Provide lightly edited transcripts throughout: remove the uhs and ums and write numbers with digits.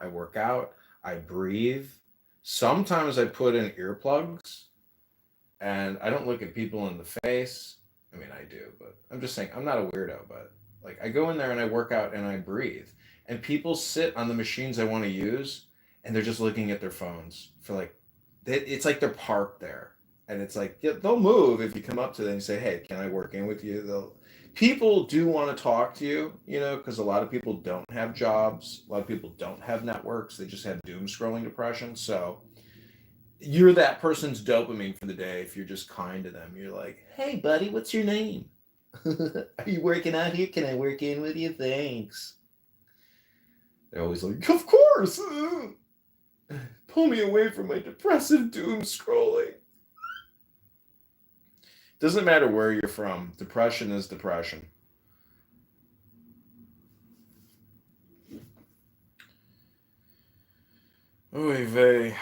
I work out, I breathe. Sometimes I put in earplugs and I don't look at people in the face. I mean, I do, but I'm just saying I'm not a weirdo, but like I go in there and I work out and I breathe. And people sit on the machines I want to use and they're just looking at their phones for like it's like they're parked there. And it's like yeah, they'll move if you come up to them and say, "Hey, can I work in with you?" They'll people do want to talk to you, you know, because a lot of people don't have jobs. A lot of people don't have networks. They just have doom scrolling depression. So you're that person's dopamine for the day if you're just kind to them. You're like, "Hey, buddy, what's your name? Are you working out here? Can I work in with you? Thanks." They're always like, "Of course! Pull me away from my depressive doom scrolling." Doesn't matter where you're from, depression is depression. Oy vey.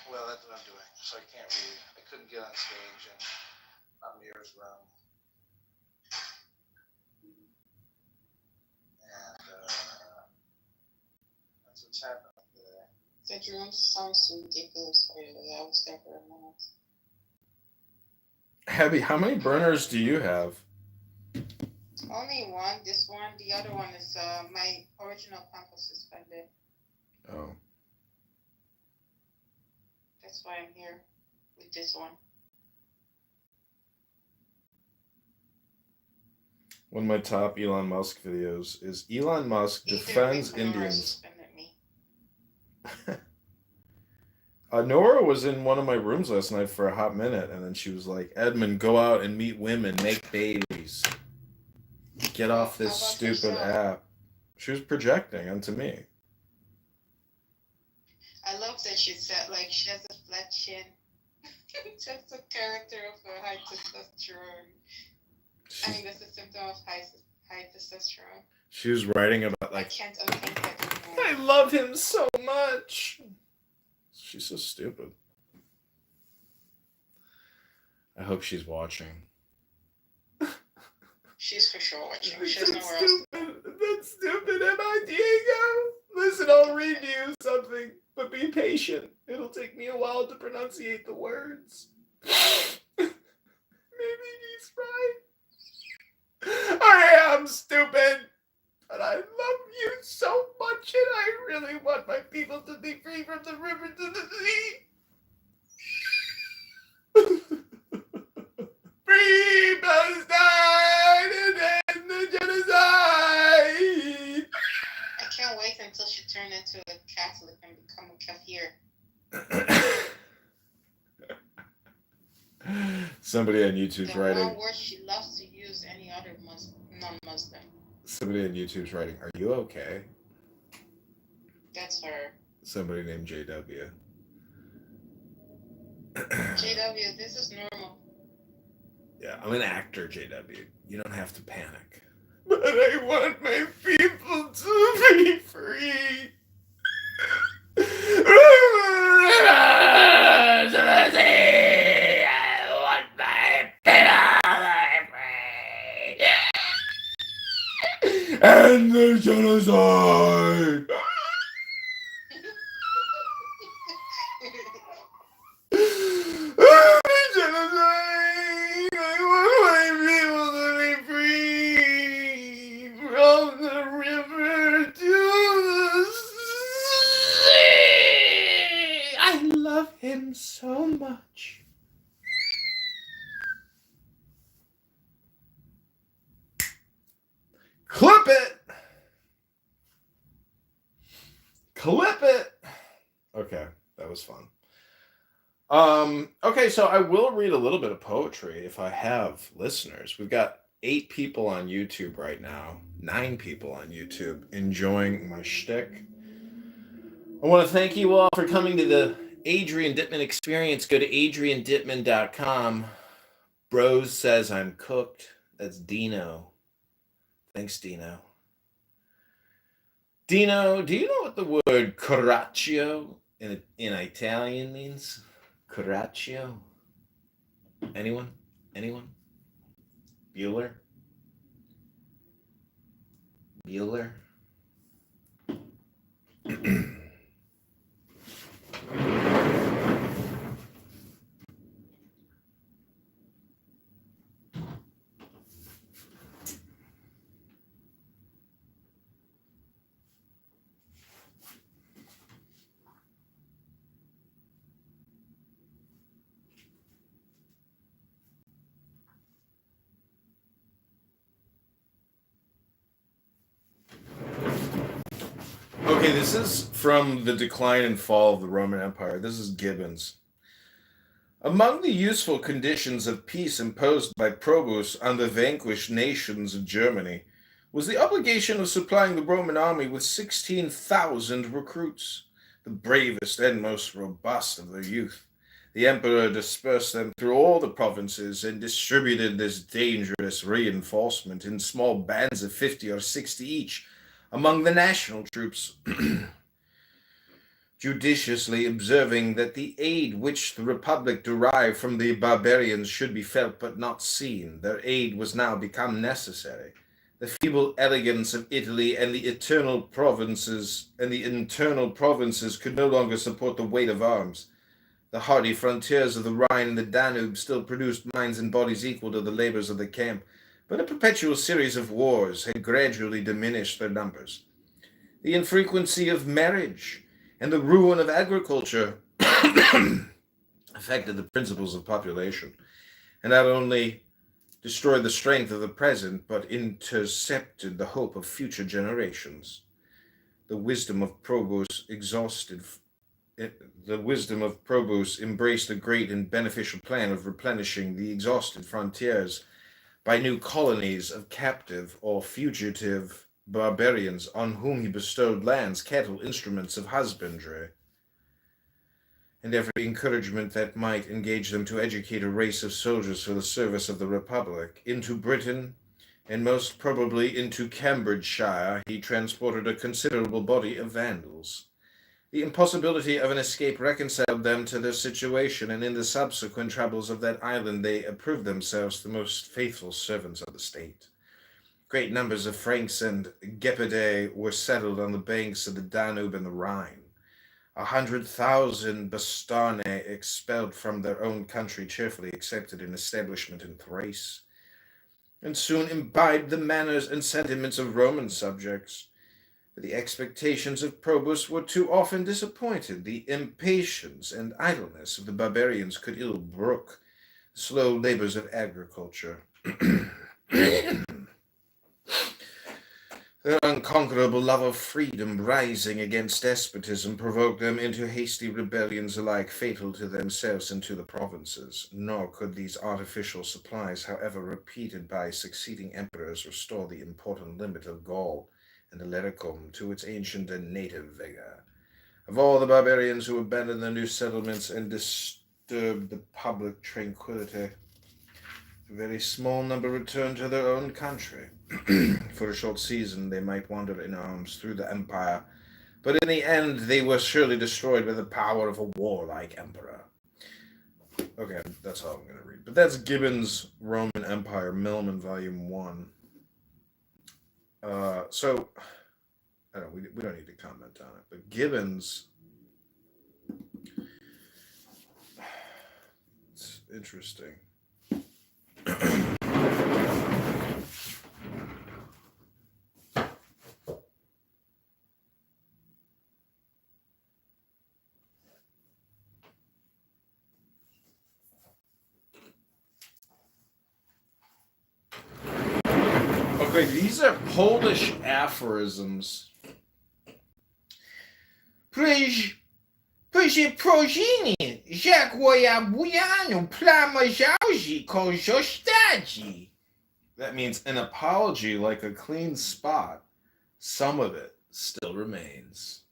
Well, that's what I'm doing. So I can't read. I couldn't get on stage, and I'm nearest room. And that's what's happening today. That room sounds so ridiculous, by the way. I was there for a minute. Abby, how many burners do you have? Only one. This one. The other one is my original pump was suspended. Oh. That's why I'm here with this one. One of my top Elon Musk videos is Elon Musk defends Indians. Nora was in one of my rooms last night for a hot minute, and then she was like, "Edmund, go out and meet women, make babies. Get off this stupid app." She was projecting onto me. I love that she said, like, she has a flat chin. Just a character of a high testosterone. I mean, that's a symptom of high testosterone. She was writing about, like, I can't unthink that anymore. I love him so much. She's so stupid. I hope she's watching. She's for sure watching. She has nowhere else. That's stupid. Am I Diego? Listen, I'll read you something, but be patient. It'll take me a while to pronunciate the words. Maybe he's right. I am stupid, but I love you so much, and I really want my people to be free from the river to the sea. Free Palestine and end the genocide. I can't wait until she turns into a Catholic and become a kafir. Somebody on YouTube's the writing. The one word she loves to use any other non-Muslim. Somebody on YouTube's writing, "Are you okay?" That's her. Somebody named JW. JW, this is normal. Yeah, I'm an actor, JW. You don't have to panic. But I want my people to be free. And the genocide! Genocide! I want my people to be free from the river to the sea! I love him so much. Clip it! Clip it! Okay, that was fun. Okay, so I will read a little bit of poetry if I have listeners. We've got 8 people on YouTube right now, 9 people on YouTube enjoying my shtick. I want to thank you all for coming to the Adrian Dittman experience. Go to adriandittman.com. Bros says I'm cooked. That's Dino. Thanks, Dino. Dino, do you know what the word coraggio in Italian means? Coraggio? Anyone? Anyone? Bueller? Bueller? Okay, this is from The Decline and Fall of the Roman Empire. This is Gibbons. Among the useful conditions of peace imposed by Probus on the vanquished nations of Germany was the obligation of supplying the Roman army with 16,000 recruits, the bravest and most robust of their youth. The emperor dispersed them through all the provinces and distributed this dangerous reinforcement in small bands of 50 or 60 each among the national troops, judiciously observing that the aid which the Republic derived from the barbarians should be felt but not seen. Their aid was now become necessary. The feeble elegance of Italy and the internal provinces could no longer support the weight of arms. The hardy frontiers of the Rhine and the Danube still produced minds and bodies equal to the labors of the camp, but a perpetual series of wars had gradually diminished their numbers. The infrequency of marriage and the ruin of agriculture affected the principles of population, and not only destroyed the strength of the present, but intercepted the hope of future generations. The wisdom of Probus embraced a great and beneficial plan of replenishing the exhausted frontiers by new colonies of captive or fugitive barbarians on whom he bestowed lands, cattle, instruments of husbandry, and every encouragement that might engage them to educate a race of soldiers for the service of the Republic. Into Britain, and most probably into Cambridgeshire, he transported a considerable body of Vandals. The impossibility of an escape reconciled them to their situation, and in the subsequent troubles of that island they approved themselves the most faithful servants of the state. Great numbers of Franks and Gepidae were settled on the banks of the Danube and the Rhine. 100,000 Bastarnae expelled from their own country cheerfully accepted an establishment in Thrace, and soon imbibed the manners and sentiments of Roman subjects. But the expectations of Probus were too often disappointed. The impatience and idleness of the barbarians could ill brook the slow labors of agriculture. Their unconquerable love of freedom, rising against despotism, provoked them into hasty rebellions alike fatal to themselves and to the provinces. Nor could these artificial supplies, however repeated by succeeding emperors, restore the important limit of Gaul and Illyricum to its ancient and native vigor. Of all the barbarians who abandoned the new settlements and disturbed the public tranquility, a very small number returned to their own country. For a short season they might wander in arms through the empire, but in the end they were surely destroyed by the power of a warlike emperor. Okay, that's all I'm going to read. But that's Gibbon's Roman Empire, Millman, Volume 1. So, I don't know, we don't need to comment on it, but Gibbons, it's interesting. Okay, these are Polish aphorisms. Prozini, that means an apology like a clean spot. Some of it still remains.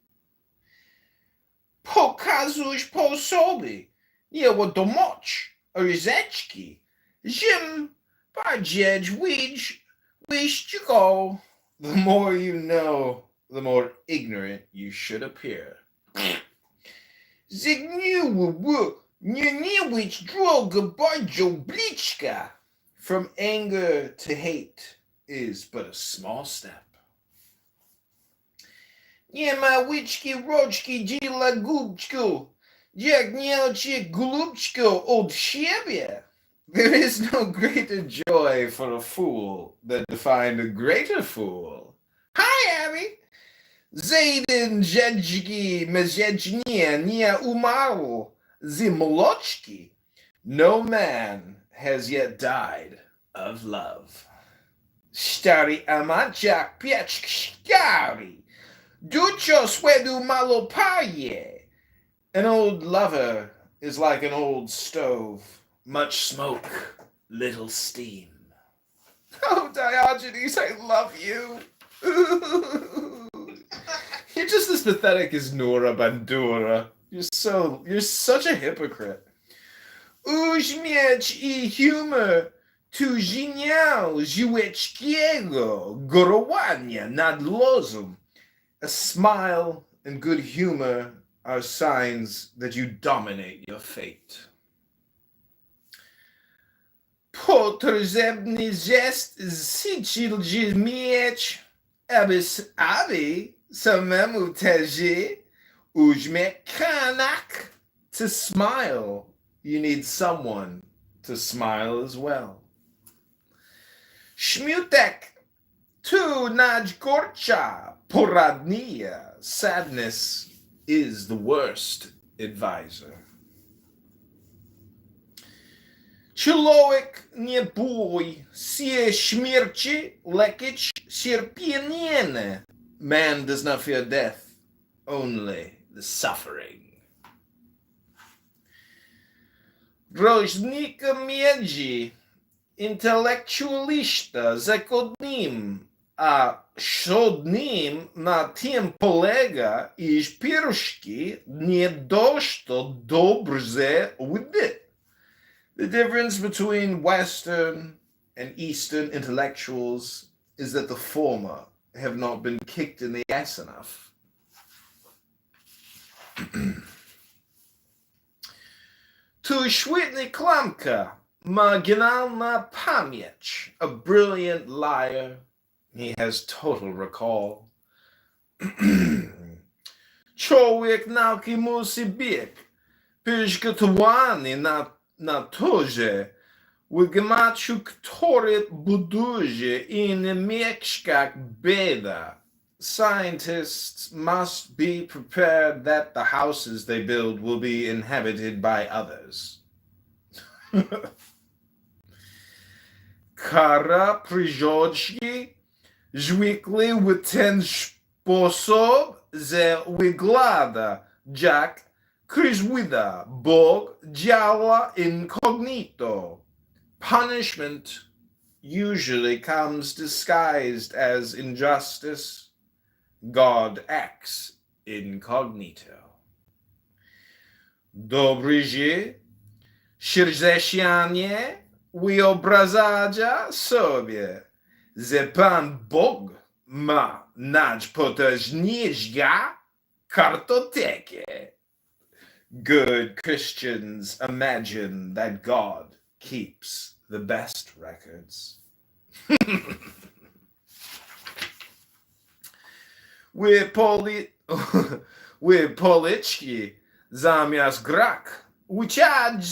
Pokazuj po sobie, nie wiadomoć, ryzeczki, zim, bardziej wish to go. The more you know, the more ignorant you should appear. From anger to hate is but a small step. Niemawiczki roczki dzila gubczku, jak nieoczy glubczko od siebie. There is no greater joy for a fool than to find a greater fool. Hi, Abby! Zayden Jedźki Mezjedźnie nie umarł z młoczki. No man has yet died of love. Stary amachak pieczk stary. Ducho swedu malopaye. An old lover is like an old stove. Much smoke, little steam. Oh, Diogenes, I love you. You're just as pathetic as Nora Bandura. You're such a hypocrite. Uśmiech I humor tu genial żyłeckiego gorowania nad losem. A smile and good humor are signs that you dominate your fate. Potrzebny jest sichilży mieć, aby samemu też uśmiech kanak. To smile, you need someone to smile as well. Śmiutek tu najgorsza poradnia. Sadness is the worst advisor. Człowiek nie boi się śmierci, lecz cierpienie. Man does not fear death, only the suffering. Różnica między intelektualista zachodnim a wschodnim na tym polega, iż pierwszy nie dość dobrze widzi. The difference between Western and Eastern intellectuals is that the former have not been kicked in the ass enough. To świetny klamka, marginalna pamięć, a brilliant liar, he has total recall. Człowiek nauki musi być przygotowany na to, że w gmaczu, który buduje I nie mieszka bieda. Scientists must be prepared that the houses they build will be inhabited by others. Kara przychodzi zwykle w ten sposób, że wygląda jak kryzwida, Bóg działa incognito. Punishment usually comes disguised as injustice. God acts incognito. Dobrzy chrześcijanie wyobrażają sobie, że Pan Bóg ma najpotężniejszą kartotekę. Good Christians imagine that God keeps the best records. We policzki zamiast grak uciąć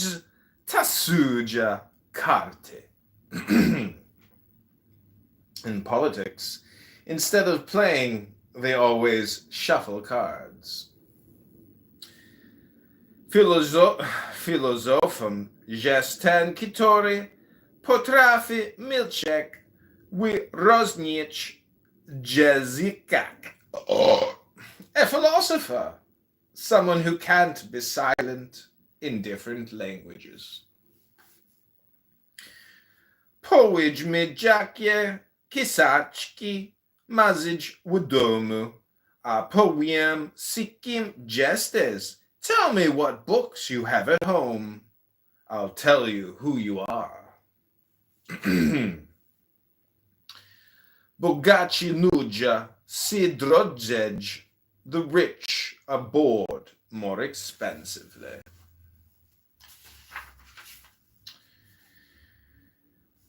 ta sudza karty. In politics, instead of playing, they always shuffle cards. Filozofem jest ten, który potrafi milczeć wyróżnić językach. A philosopher, someone who can't be silent in different languages. Powiedz mi, jakie kisaczki mazyć w domu, a powiem, z kim jesteś. Tell me what books you have at home. I'll tell you who you are. Bogaci ludzie si drodzej the rich aboard more expensively.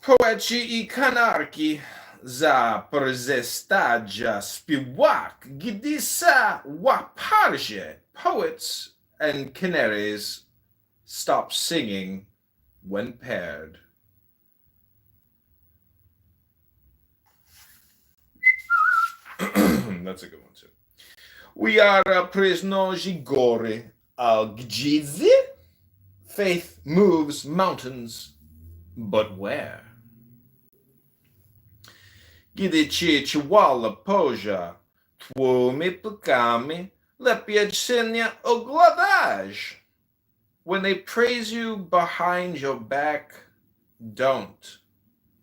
Poeci I kanarki za przestaja śpiewać, gdy sa łaparze. Poets and canaries stop singing when paired. That's a good one too. We are prisoners gory al gdzizy. Faith moves mountains, but where? Gdy ci chihuahua poja, twoimi plakami, lepiej ogladaj. When they praise you behind your back, don't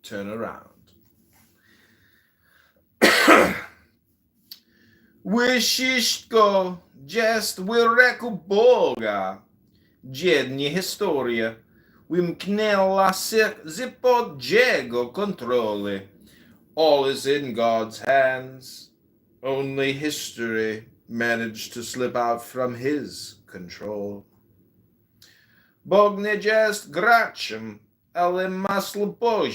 turn around. Wyshiszko jest wielkiego Boga. Dziednie historia. Wymknęła spod jego kontroli. All is in God's hands. Only history managed to slip out from his control. Bog nie jest graczem, ale masło Bożie